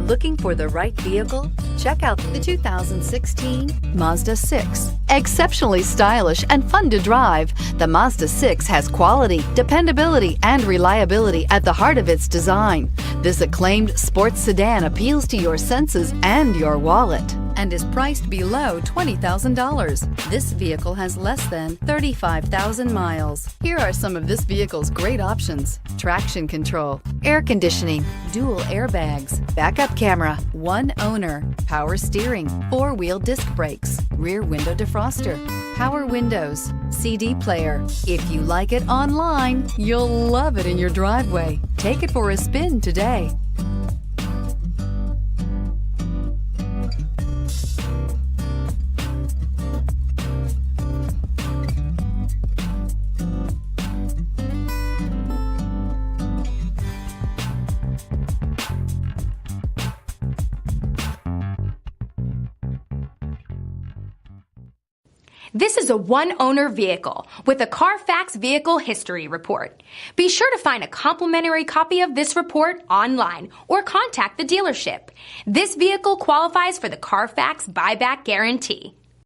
Looking for the right vehicle? Check out the 2016 Mazda 6. Exceptionally stylish and fun to drive, the Mazda 6 has quality, dependability, and reliability at the heart of its design. This acclaimed sports sedan appeals to your senses and your wallet and is priced below $20,000. This vehicle has less than 35,000 miles. Here are some of this vehicle's great options: traction control, air conditioning, dual airbags, backup camera, one owner, power steering, four-wheel disc brakes, rear window defroster, power windows, CD player. If you like it online, you'll love it in your driveway. Take it for a spin today. This is a one-owner vehicle with a CARFAX Vehicle History Report. Be sure to find a complimentary copy of this report online or contact the dealership. This vehicle qualifies for the CARFAX Buyback Guarantee.